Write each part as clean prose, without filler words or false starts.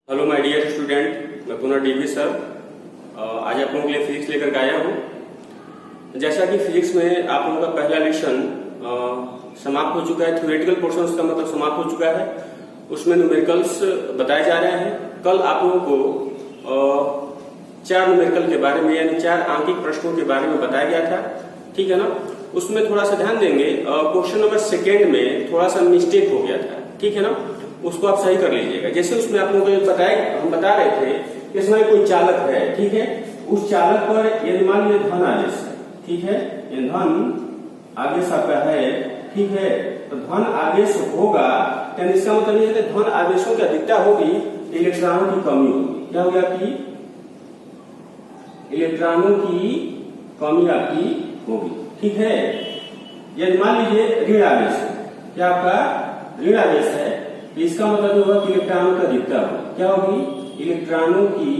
Hello my dear student, मैं पुनः DV sir आज आप लोगों के लिए फिजिक्स लेकर के आया हूँ। जैसा कि फिजिक्स में आप लोगों का पहला लेसन समाप्त हो चुका है, थ्योरेटिकल पोर्शन उसका मतलब समाप्त हो चुका है, उसमें न्यूमेरिकल्स बताए जा रहे हैं। कल आप लोगों को 4 न्यूमेरिकल के बारे में यानी 4 आंकिक प्रश्नों के बारे में बताया गया था, ठीक है ना। उसमें थोड़ा सा ध्यान देंगे, क्वेश्चन नंबर 2 में थोड़ा सा मिस्टेक हो गया था, ठीक है ना, उसको आप सही कर लीजिएगा। जैसे उसमें आप लोगों को बताया, हम बता रहे थे कि इसमें कोई चालक है, ठीक है, उस चालक पर यदि मान लीजिए धन आवेश है, ठीक है, ये धन आवेश आपका है, ठीक है, तो धन आवेश होगा, यानी इसका मतलब ये है कि धन आवेशों की अधिकता होगी, इलेक्ट्रॉनों की कमी होगी। क्या होगा कि इलेक्ट्रॉनों की कमी आपकी होगी, ठीक है। यदि मान लीजिए ऋण आवेश है, क्या आपका ऋण आवेश है, इसका मतलब ये होगा कि इलेक्ट्रॉनों की अधिकता होगी। क्या होगी? इलेक्ट्रॉनों की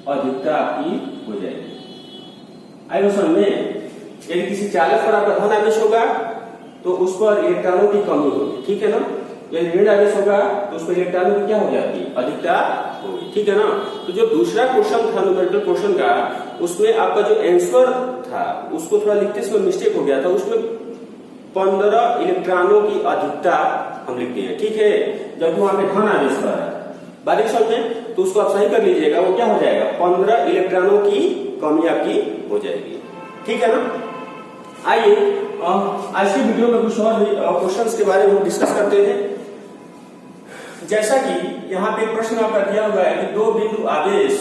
अधिकता आपकी हो जाएगी। आइए समझ में, यदि किसी चालक पर आपका धन आवेश होगा तो उस पर इलेक्ट्रॉनों की कमी होगी, ठीक है ना। यदि ऋण आवेश होगा तो उस पर इलेक्ट्रॉनों की क्या हो जाएगी? अधिकता होगी, ठीक है ना। तो जो दूसरा क्वेश्चन था न्यूमेरिकल क्वेश्चन का, उसमें आपका जो आंसर था उसको थोड़ा लिखते समय मिस्टेक हो गया था। उसमें 15 इलेक्ट्रॉनों की अधिकता हम लिखते हैं, ठीक है, जबकि वहां पे धन आवेश कर रहा है। बात समझ में, तो उसको आप सही कर लीजिएगा, वो क्या हो जाएगा? 15 इलेक्ट्रॉनों की कमी आपकी हो जाएगी, ठीक है ना। आइए आज की वीडियो में कुछ और क्वेश्चंस के बारे में हम डिस्कस करते हैं। जैसा कि यहाँ पे प्रश्न आपका दिया हुआ है कि 2 बिंदु आवेश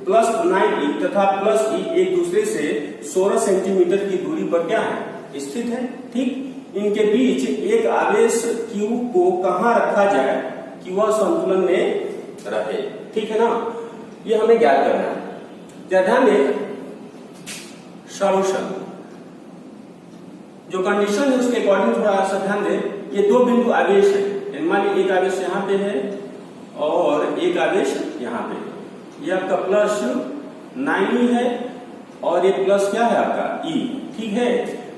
+9e तथा +e एक दूसरे से 16 सेंटीमीटर की दूरी पर क्या है? स्थित है, ठीक। इनके बीच एक आवेश Q को कहां रखा जाए कि वह संतुलन में रहे, ठीक है ना। ये हमें ज्ञात करना है। ध्यान दें, सॉल्यूशन जो कंडीशन है उसके अकॉर्डिंग थोड़ा सा ध्यान दें। ये 2 बिंदु आवेश है, मान लीजिए एक आवेश यहाँ पे है और एक आवेश यहाँ पे है। ये आपका +9e है और ये प्लस क्या है आपका E, ठीक है,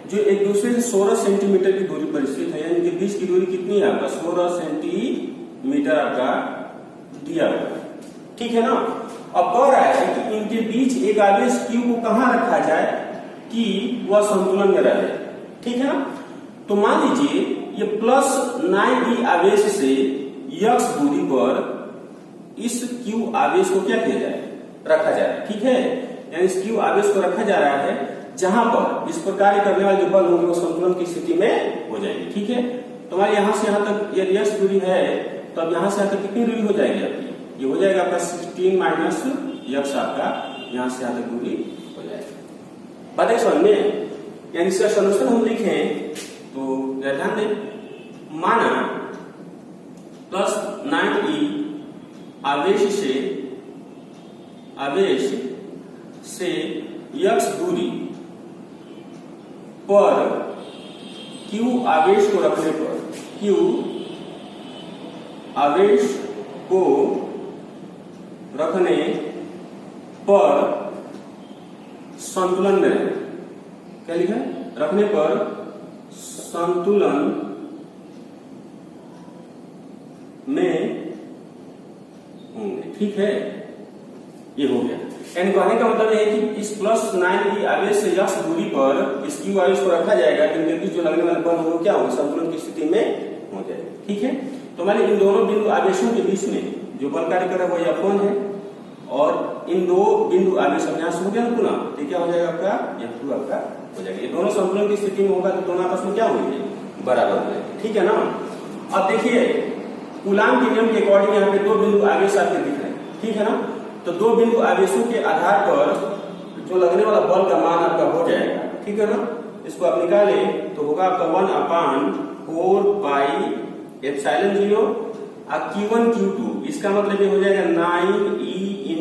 जो एक दूसरे से 16 सेंटीमीटर की दूरी पर स्थित है। यानी इनके बीच की दूरी कितनी है आपका? 16 सेंटीमीटर आपका दिया हुआ है, ठीक है ना। अब कह रहा है कि इनके बीच एक आवेश Q को कहां रखा जाए कि वह संतुलन में रहे, ठीक है ना। तो मान लीजिए ये +9e आवेश से x दूरी पर इस Q आवेश को क्या किया जाए? रखा जाए, ठीक है। यानी इस Q आवेश को रखा जा रहा है जहां पर इस पर कार्य करने वाले जो बल होंगे वो संतुलन की स्थिति में हो जाएंगे, ठीक है। तो हमारे यहां से यहां तक यदि x दूरी है तो अब यहां से यहां तक कितनी दूरी हो जाएगी आपकी? ये हो जाएगा आपका 16 - x आपका यहां से यहां तक दूरी हो जाएगी। बात है समझ में, यानी इसका सॉल्यूशन हम लिखें तो ध्यान दें, माना +9e आवेश से x दूरी पर Q आवेश को रखने पर, Q आवेश को रखने पर संतुलन में रहे। क्या लिखा है? रखने पर संतुलन में होंगे, ठीक है। ये हो गया। यानी कहने का मतलब है कि इस +9e आवेश से x दूरी पर इस Q आवेश को रखा जाएगा, इनके बीच जो लगने वाले बल होंगे क्या होंगे? संतुलन की स्थिति में हो जाएगा, ठीक है। तो हमारे इन दोनों बिंदु आवेशों के बीच में जो बल कार्य कर रहा है वो F1 है और इन 2 बिंदु आवेश अभ्यास हो गया ना पुनः, तो क्या हो जाएगा आपका? F2 आपका हो जाएगा। ये दोनों संतुलन की स्थिति में होगा तो दोनों आपस में क्या होंगे? बराबर हो जाएंगे, ठीक है ना। अब देखिए कूलाम के नियम के अकॉर्डिंग यहाँ पे 2 बिंदु आवेश आपके दिख रहे हैं, ठीक है ना। तो 2 बिंदु आवेशों के आधार पर जो लगने वाला बल का मान आपका हो जाएगा, ठीक है ना। इसको आप निकाले तो होगा आपका 1/4 पाई एप्सिलॉन 0 Q1 Q2, इसका मतलब ये हो जाएगा 9e ×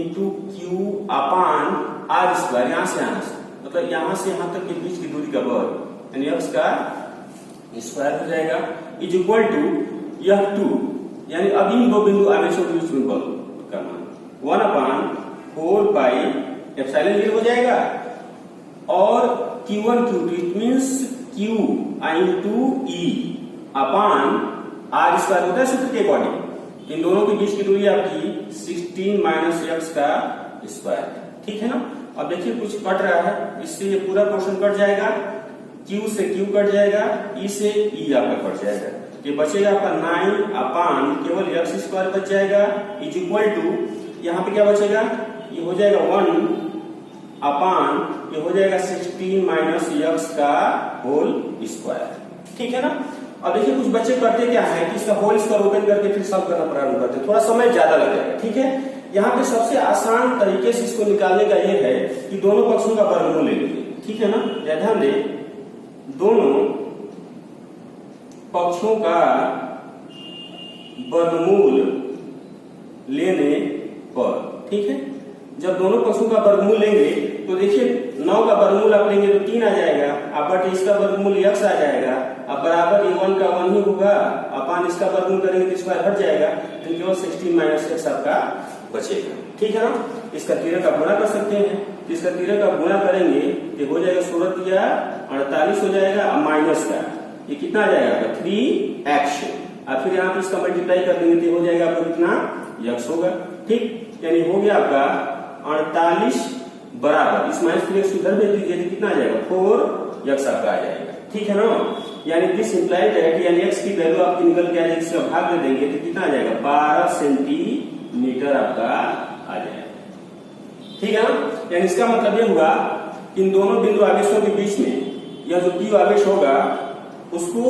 Q/r²। यहाँ से मतलब यहाँ से यहाँ तक के बीच की दूरी का बल यानी x का स्क्वायर हो जाएगा इज इक्वल टू F2, यानी अब इन 2 बिंदु आवेशों के बीच में बल का मान 1/4 पाई एप्सिलॉन 0 हो जाएगा और Q1 Q2 it means Q × E upon r² होता है सूत्र के अकॉर्डिंग, इन दोनों के बीच की दूरी आपकी 16 माइनस एक्स का स्क्वायर है, ठीक है ना। अब देखिए कुछ कट रहा है, इससे ये पूरा पोर्शन कट जाएगा, Q से Q कट जाएगा, E से E आपका कट जाएगा, ये बचेगा आपका 9 अपान केवल एक्स स्क्वायर बच जाएगा इज इक्वल टू, यहाँ पे क्या बचेगा, ये हो जाएगा 1 अपान ये हो जाएगा 16 माइनस एक्स का होल स्क्वायर, ठीक है ना। अब देखिए कुछ बच्चे करते क्या है कि इसका होल स्क्वायर ओपन करके फिर सॉल्व करना प्रारंभ करते हैं, थोड़ा समय ज्यादा लग जाएगा, ठीक है। यहाँ पे सबसे आसान तरीके से इसको निकालने का ये है कि दोनों पक्षों का वर्गमूल ले लीजिए, ठीक है ना। ध्यान दें, दोनों पक्षों का वर्गमूल लेने पर, ठीक है, जब दोनों पक्षों का वर्गमूल लेंगे तो देखिए 9 का वर्गमूल आप लेंगे तो 3 आ जाएगा, अब बट इसका वर्गमूल x आ जाएगा, अब बराबर ये 1 का 1 ही होगा, अपान इसका वर्गमूल करेंगे तो स्क्वायर हट जाएगा, तो केवल 16 माइनस x आपका बचेगा, ठीक है ना। इसका तिरक का गुणा कर सकते हैं, तो इसका तिरक का गुणा करेंगे तो हो जाएगा 16 या 48 हो जाएगा, माइनस का ये कितना आ जाएगा आपका 3x, और फिर यहाँ पे इसका मल्टीप्लाई कर देंगे तो हो जाएगा आपका कितना x होगा, ठीक, यानी हो गया आपका 48 बराबर, इस माइनस 3x इधर भेज दीजिए तो कितना आ जाएगा 4x आपका आ जाएगा, ठीक है ना। यानी दिस इंप्लाइड है कि यानी x की वैल्यू आपकी निकल के आ जाएगी, इसका भाग दे देंगे तो कितना आ जाएगा 12 सेंटीमीटर आपका आ जाएगा, ठीक है ना। यानी इसका मतलब ये हुआ इन दोनों बिंदु आवेशों के बीच में यह जो Q आवेश होगा उसको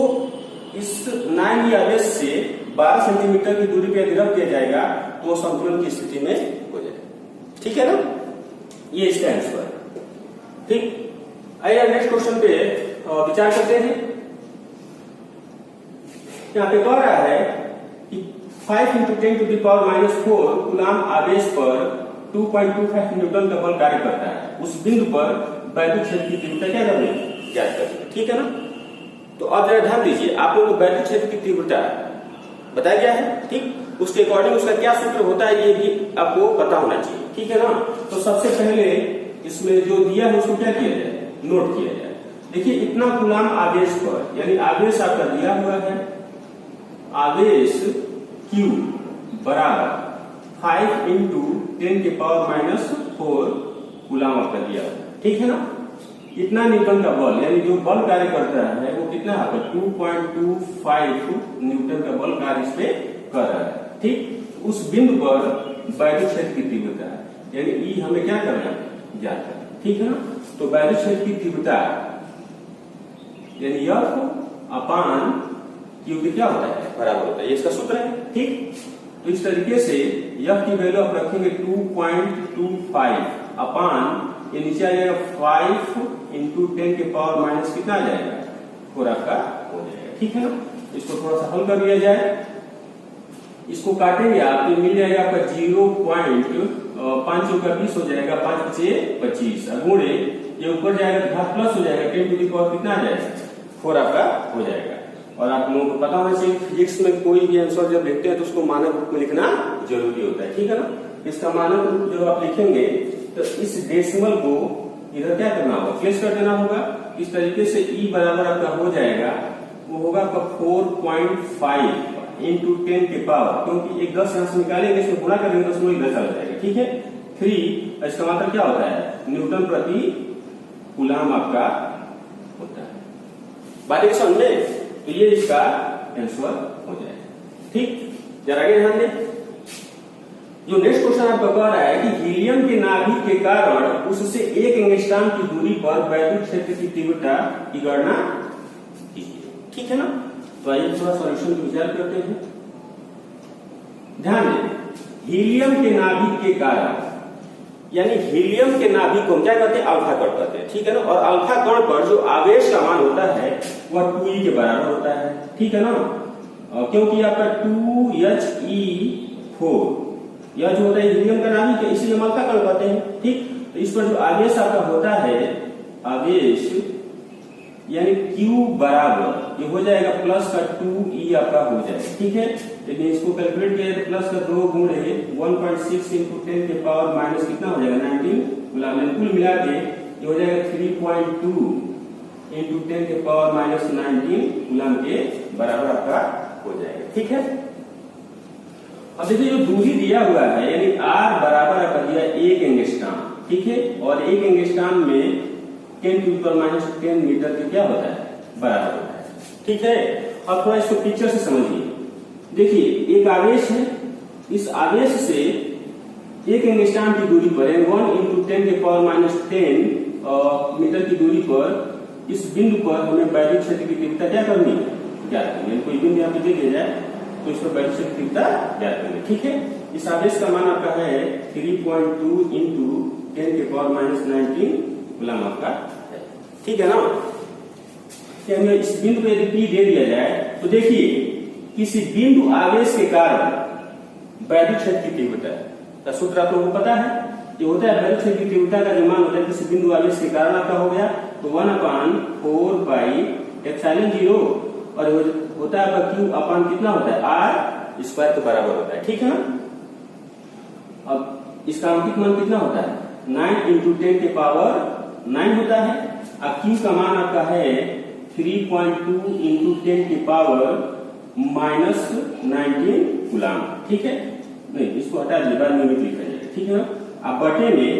इस 9 आवेश से 12 सेंटीमीटर की दूरी पे यदि रख दिया जाएगा तो वो संतुलन की स्थिति में हो जाएगा, ठीक है ना। ये इसका आंसर है, ठीक। आइए नेक्स्ट क्वेश्चन पे विचार करते हैं। यहाँ पे कह रहा है कि 5 × 10⁻⁴ कूलाम आवेश पर 2.25 न्यूटन का बल कार्य करता है, उस बिंदु पर वैद्युत क्षेत्र की तीव्रता क्या करनी ज्ञात करनी, ठीक है ना। तो अब जरा ध्यान दीजिए, आप लोगों को वैद्युत क्षेत्र की तीव्रता बताया गया है, ठीक, उसके अकॉर्डिंग उसका क्या सूत्र होता है ये भी आपको पता होना चाहिए, ठीक है ना। तो सबसे पहले इसमें जो दिया है उसको क्या किया जाए, नोट किया जाए। देखिए इतना कूलाम आवेश पर, यानी आवेश आपका दिया हुआ है, आवेश Q बराबर 5 × 10⁻⁴ कूलाम आपका दिया हुआ है, ठीक है ना। इतना न्यूटन का बल, यानी जो बल कार्य करता है वो कितना है 2.25 न्यूटन का बल कार्य इस पे कर रहा है, ठीक। उस बिंदु पर वैद्युत क्षेत्र की तीव्रता है, यानी ई हमें क्या करना है ज्ञात करना, ठीक है ना। तो वैद्युत क्षेत्र की तीव्रता यानी F अपान Q की क्या होता है बराबर होता है, ये इसका सूत्र है, ठीक। तो इस तरीके से F की वैल्यू आप रखेंगे 2.25 अपान ये नीचे आ जाएगा 5 × 10⁻⁻ कितना आ जाएगा 4 आपका हो जाएगा, ठीक है ना। इसको थोड़ा सा हल कर लिया जाए, इसको काटेंगे आप तो मिल जाएगा आपका 0.5 का 20 हो जाएगा, 5 × 25 गुणे ये ऊपर जाएगा घात प्लस हो जाएगा 10⁻⁴ कितना आ जाएगा 4 आपका हो जाएगा। और आप लोगों को पता होना चाहिए फिजिक्स में कोई भी आंसर जब लिखते हैं तो उसको मानक रूप में लिखना जरूरी होता है, ठीक है ना। इसका मानक रूप जब आप लिखेंगे तो इस डेसिमल को इधर क्या करना होगा प्लेस कर देना होगा, इस तरीके से E बराबर आपका हो जाएगा, वो होगा आपका 4.5 × 10 के पावर, क्योंकि एक 10 यहाँ से निकालेंगे इसमें गुणा करेंगे तो उसमें 10 आ जाएगा, ठीक है। 3 इसका मतलब क्या होता है न्यूटन प्रति कूलाम आपका होता है, बात एक समझ में, तो ये इसका आंसर हो जाएगा, ठीक। जरा आगे ध्यान दें, जो नेक्स्ट क्वेश्चन आपका कह रहा है कि हीलियम के नाभिक के कारण उससे 1 एंगस्ट्रॉम की दूरी पर वैद्युत क्षेत्र की तीव्रता की गणना कीजिए, ठीक है ना। तो आइए थोड़ा सॉल्यूशन पर विचार करते हैं। ध्यान दें, हीलियम के नाभिक के कारण, यानी हीलियम के नाभिक को हम क्या कहते हैं अल्फा कण कहते हैं, ठीक है ना। और अल्फा कण पर जो आवेश का मान होता है वह 2e के बराबर होता है, ठीक है ना, क्योंकि आपका 2He4 यह जो होता है हीलियम का नाभिक है, इसीलिए हम अल्फा कण कहते हैं, ठीक। तो इस पर जो आवेश आपका होता है आवेश यानी Q बराबर ये हो जाएगा प्लस का 2E आपका हो जाएगा, ठीक है। लेकिन इसको कैलकुलेट किया तो प्लस का 2 गुणे 1.6 × 10 के पावर माइनस कितना हो जाएगा 19, कुल मिला के ये हो जाएगा 3.2 × 10 के पावर माइनस 19 कूलम के बराबर आपका हो जाएगा, ठीक है। अब देखिए जो दूरी दिया हुआ है यानी r बराबर आपका दिया 1 एंगस्ट्रॉम, ठीक है, और 1 एंगस्ट्रॉम में 10⁻⁻10 मीटर के क्या होता है बराबर होता है, ठीक है। अब थोड़ा इसको पिक्चर से समझिए। देखिए एक आवेश है, इस आवेश से 1 एंगस्ट्रॉम की दूरी पर 1 × 10⁻10 मीटर की दूरी पर इस बिंदु पर हमें वैद्युत क्षेत्र की तीव्रता क्या करनी है, ज्ञात करनी है। कोई बिंदु यहाँ पे दे दिया जाए तो इस पर वैद्युत क्षेत्र की तीव्रता ज्ञात करनी है, ठीक है। इस आवेश का मान आपका है 3.2 × 10⁻19 कूलम आपका है, ठीक है ना। कि हमें इस बिंदु को यदि P दे दिया जाए तो देखिए किसी बिंदु आवेश के कारण वैद्युत क्षेत्र की तीव्रता का सूत्र आप लोगों को पता है, ये होता है वैद्युत क्षेत्र की तीव्रता का जो मान होता है किसी बिंदु आवेश के कारण आपका हो गया तो 1/4 पाई एप्सिलॉन 0 और होता है आपका Q अपान कितना होता है r स्क्वायर के बराबर होता है, ठीक है ना। अब इसका अंकित मान कितना होता है 9 × 10⁻9 होता है। अब Q का मान आपका है 3.2 × 10⁻19 कूलम, ठीक है। नहीं इसको हटा दीजिए, बाद में लिखा जाएगा, ठीक है ना। अब बटे में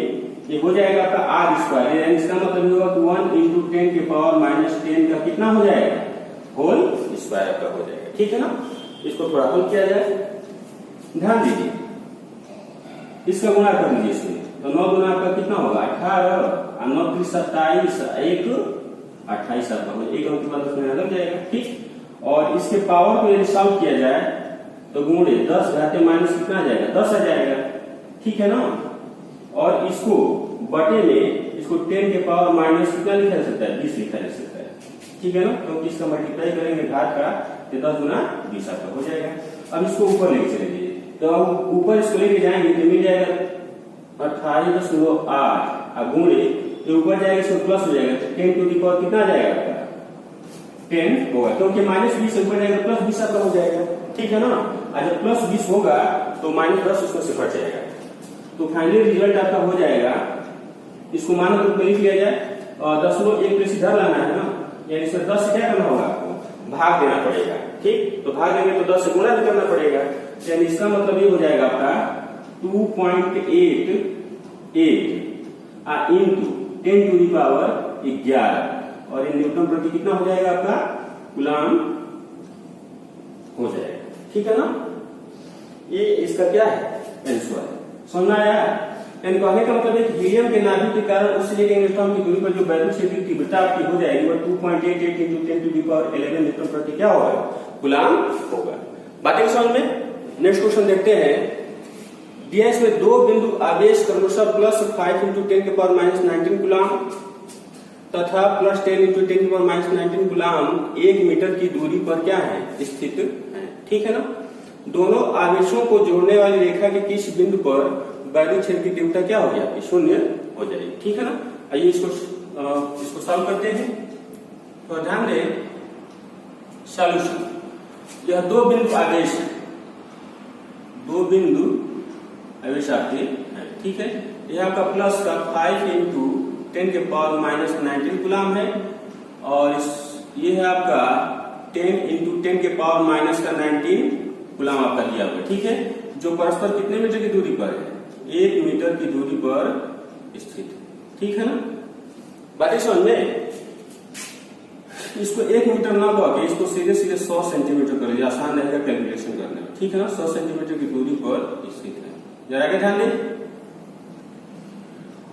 ये हो जाएगा आपका r स्क्वायर, यानी इसका मतलब होगा कि 1 × 10⁻10 का कितना हो जाएगा होल स्क्वायर का हो जाएगा, ठीक है ना। इसको थोड़ा हल किया जाए, ध्यान दीजिए इसका गुणा कर लीजिए इसमें, तो 9 गुना आपका कितना होगा 18 और 9 × 27 1 28 आपका हो, एक अंक के बाद उसमें लग जाएगा, ठीक। और इसके पावर को यदि सॉल्व किया जाए तो गुणे 10 घाते माइनस कितना आ जाएगा 10 आ जाएगा, ठीक है ना। और इसको बटे में इसको 10 के पावर माइनस कितना लिखा जा सकता है 20 लिखा जा सकता है, ठीक है ना, क्योंकि इसका मल्टीप्लाई करेंगे घात का तो 10 गुना 20 आपका हो जाएगा। अब इसको ऊपर लेके चले जाइए, तो अब ऊपर इसको लेके जाएंगे तो मिल जाएगा 28.8 अब गुणे ये ऊपर जाएगा इसको प्लस हो जाएगा तो 10 टू दी पावर कितना आ जाएगा आपका 10 होगा, क्योंकि -20 ऊपर जाएगा प्लस 20 आपका हो जाएगा, ठीक है ना। और जब प्लस 20 होगा तो -10 उसमें से कट जाएगा, तो फाइनली रिजल्ट आपका हो जाएगा, इसको मानक रूप में लिख लिया जाए और 10 प्लेस इधर लाना है ना, यानी इसमें 10 से क्या करना होगा आपको भाग देना पड़ेगा, ठीक। तो भाग देंगे तो 10 से गुणा भी करना पड़ेगा, यानी इसका मतलब ये हो जाएगा आपका 2.88 इंटू 10 टू दी पावर 11 और ये न्यूटन प्रति कितना हो जाएगा आपका कूलम हो जाएगा, ठीक है ना। ये इसका क्या है आंसर है, समझ आया। यानी कहने का मतलब है कि हीलियम के नाभिक के कारण उससे लेकर इलेक्ट्रॉन की दूरी पर जो वैद्युत क्षेत्र की तीव्रता आपकी हो जाएगी वो 2.88 × 10 टू दी पावर 11 न्यूटन प्रति क्या होगा कूलम होगा। बातें समझ में। नेक्स्ट क्वेश्चन देखते हैं। दिया इसमें दो बिंदु आवेश क्रमशः +5 × 10⁻19 कूलम तथा +10 × 10⁻19 कूलम 1 मीटर की दूरी पर क्या है स्थित है, ठीक है ना। दोनों आवेशों को जोड़ने वाली रेखा के किस बिंदु पर वैद्युत क्षेत्र की तीव्रता क्या हो जाएगी 0 हो जाएगी, ठीक है ना। आइए इसको सॉल्व करते हैं। तो ध्यान दें सॉल्यूशन, यह दो बिंदु आवेश है, दो बिंदु आवेश आपके हैं, ठीक है। यह आपका प्लस का 5 × 10⁻19 कूलम है और ये है आपका 10 × 10⁻19 कूलम आपका दिया हुआ है, ठीक है। जो परस्पर कितने मीटर की दूरी पर है 1 मीटर की दूरी पर स्थित, ठीक है ना। बातें समझ में। इसको 1 मीटर ना कह इसको सीधे 100 सेंटीमीटर कर लीजिए, आसान रहेगा कैलकुलेशन करने में, ठीक है ना। 100 सेंटीमीटर की दूरी पर स्थित है, जरा आगे ध्यान दें।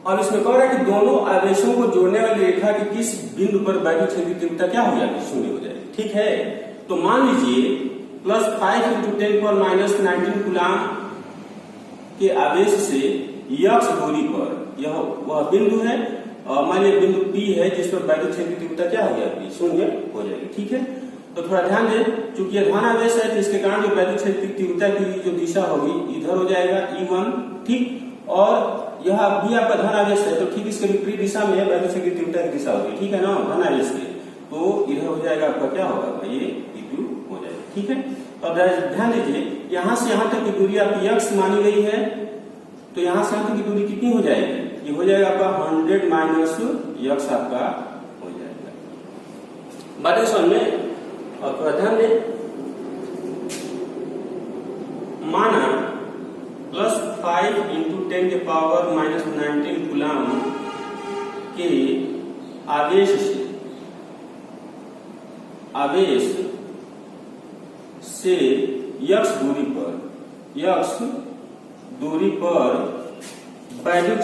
और इसमें कह रहा है कि दोनों आवेशों को जोड़ने वाली रेखा के किस बिंदु पर वैद्युत क्षेत्र की तीव्रता क्या हो जाएगी 0 हो जाएगी, ठीक है। तो मान लीजिए +5 × 10⁻19 कूलम के आवेश से x दूरी पर यह वह बिंदु है, मान लीजिए बिंदु P है जिस पर वैद्युत क्षेत्र की तीव्रता क्या हो जाएगी 0 हो जाएगी, ठीक है। तो थोड़ा ध्यान दें, चूंकि यह धन आवेश है तो इसके कारण जो वैद्युत क्षेत्र की तीव्रता की जो दिशा होगी इधर हो जाएगा E1, ठीक। और यह भी आपका धन आवेश है तो ठीक इसके विपरीत दिशा में वैद्युत क्षेत्र की तीव्रता की दिशा होगी, ठीक है ना, धन आवेश के। तो इधर हो जाएगा आपका क्या होगा ये E2 हो जाएगा, ठीक है। अब ध्यान दीजिए यहाँ से यहाँ तक की दूरी आपकी x मानी गई है, तो यहाँ से यहाँ तक की दूरी कितनी हो जाएगी, ये हो जाएगा आपका 100 - x आपका हो जाएगा। बातें समझ में। और थोड़ा ध्यान दें, माना +5 × 10 के पावर -19 कूलम के आवेश से x दूरी पर वैद्युत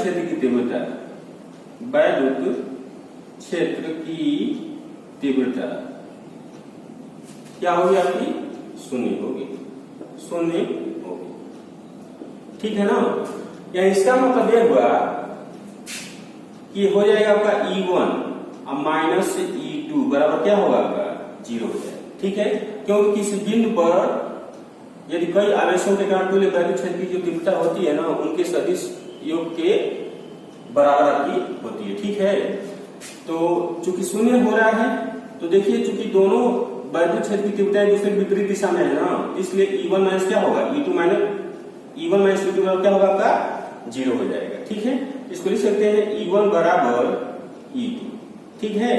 क्षेत्र की तीव्रता क्या होगी आपकी? शून्य होगी। ठीक है ना? या इसका मतलब यह हुआ कि हो जाएगा आपका E1 और -E2 बराबर क्या होगा आपका? 0 हो जाएगा। ठीक है, क्योंकि किसी बिंदु पर यदि कई आवेशों के कारण तुल्य वैद्युत क्षेत्र की जो तीव्रता होती है ना, उनके सदिश योग के बराबर की होती है। ठीक है, तो चूंकि शून्य हो रहा है तो देखिए चूंकि दोनों वैद्युत क्षेत्र की तीव्रता एक दूसरे के विपरीत दिशा में है ना, इसलिए E1 माइनस क्या होगा? E1 माइनस E2 बराबर क्या होगा आपका? 0 हो जाएगा। ठीक है, इसको लिख सकते हैं E1 बराबर E2। ठीक है,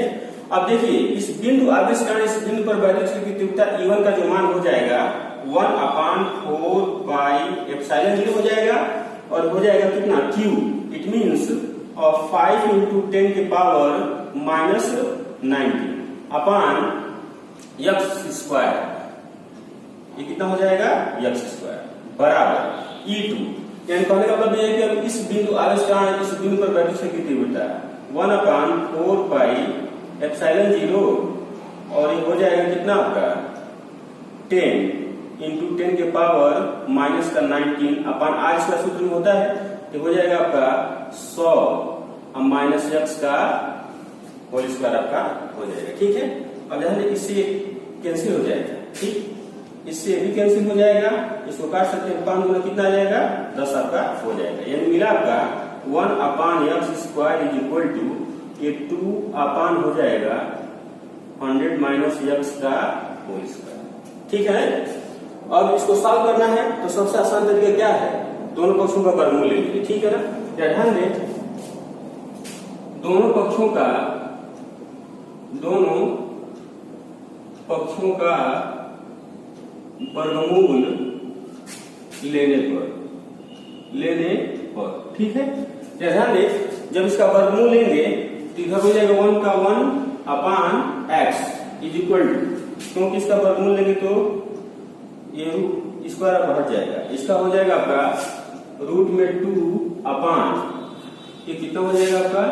अब देखिए इस बिंदु आवेश कारण इस बिंदु पर वैद्युत क्षेत्र की तीव्रता E1 का जो मान हो जाएगा 1/4 पाई एप्सिलॉन 0 हो जाएगा, और हो जाएगा कितना? Q। इट मीन्स 5 × 10 के पावर -19 अपान x²। ये कितना हो जाएगा? x² बराबर E2। यानी कहने का मतलब यह है कि अब इस बिंदु आवेश कारण इस बिंदु पर वैद्युत क्षेत्र की तीव्रता 1/4 पाई एप्सिलॉन 0, और ये हो जाएगा कितना आपका? 10 × 10 के पावर -19 अपान r का सूत्र में होता है, तो हो जाएगा आपका 100 -x² आपका हो जाएगा। ठीक है, अब ध्यान दें इससे कैंसिल हो जाएगा। ठीक, इससे भी कैंसिल हो जाएगा, इसको काट सकते हैं। 5 गुना कितना आ जाएगा? 10 आपका हो जाएगा। यानी मिला आपका 1/x² इक्वल टू ये 2 हो जाएगा 100 - x²। ठीक है, अब इसको सॉल्व करना है तो सबसे आसान तरीका क्या है? दोनों पक्षों का वर्गमूल ले लीजिए। ठीक है ना? ध्यान दें, दोनों पक्षों का वर्गमूल लेने पर। ठीक है, ध्यान दें, जब इसका वर्गमूल लेंगे तो इधर हो जाएगा 1 का 1 अपान x इज इक्वल टू, क्योंकि इसका वर्गमूल लेंगे तो ये स्क्वायर हट जाएगा, इसका हो जाएगा आपका √2 अपान ये कितना हो जाएगा आपका?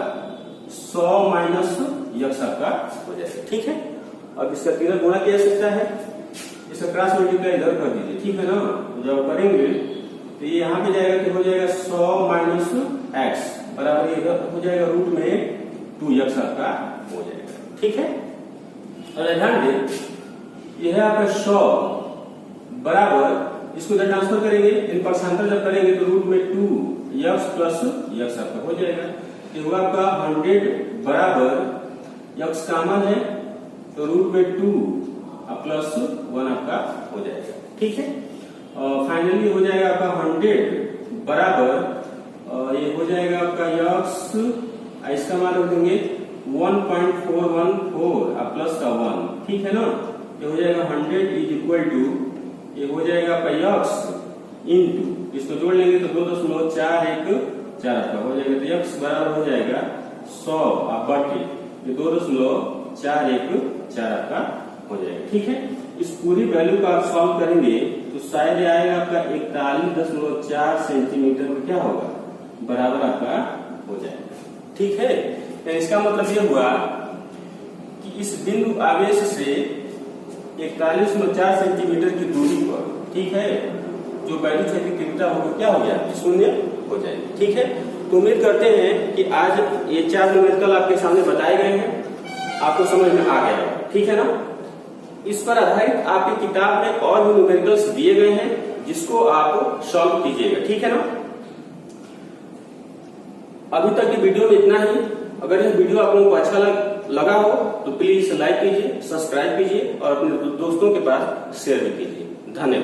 100 - x आपका हो जाएगा। ठीक है, अब इसका तीनों गुणा किया जा सकता है, इसका क्रॉस मल्टीप्लाई इधर कर दीजिए। ठीक है ना? जब करेंगे तो ये यहाँ पे जाएगा तो हो जाएगा 100 - x बराबर ये इधर हो जाएगा √2x आपका हो जाएगा। ठीक है, और ध्यान दें यह है आपका 100 बराबर, इसको इधर ट्रांसफर करेंगे, इन पक्षांतर जब करेंगे तो √2x + x आपका हो जाएगा। ये होगा आपका 100 बराबर x कॉमन है तो √2 + 1 आपका हो जाएगा। ठीक है, और फाइनली हो जाएगा आपका 100 बराबर ये हो जाएगा आपका x, इसका मान रख देंगे 1.414 प्लस का 1। ठीक है ना? ये हो जाएगा 100 इज इक्वल टू ये हो जाएगा आपका x इंटू, इसको जोड़ लेंगे तो 2.414 आपका हो जाएगा, तो x बराबर हो जाएगा 100 बटे ये 2.414 आपका हो जाएगा। ठीक है, इस पूरी वैल्यू का आप सॉल्व करेंगे तो शायद ये आएगा आपका 41.4 सेंटीमीटर में क्या होगा? बराबर आपका हो जाएगा। ठीक है, तो इसका मतलब ये हुआ कि इस बिंदु आवेश से 41.4 सेंटीमीटर की दूरी पर, ठीक है, जो वैद्युत क्षेत्र की तीव्रता होगी क्या हो गया? 0 हो जाएगी। ठीक है, तो उम्मीद करते हैं कि आज ये 4 न्यूमेरिकल आपके सामने बताए गए हैं, आपको समझ में आ गया है। ठीक है ना? इस पर आधारित आपकी किताब में और भी न्यूमेरिकल्स दिए गए हैं जिसको आप सॉल्व कीजिएगा। ठीक है ना? अभी तक की वीडियो में इतना ही। अगर यह वीडियो आप लोगों को अच्छा लगा हो तो प्लीज लाइक कीजिए, सब्सक्राइब कीजिए और अपने दोस्तों के पास शेयर भी कीजिए। धन्यवाद।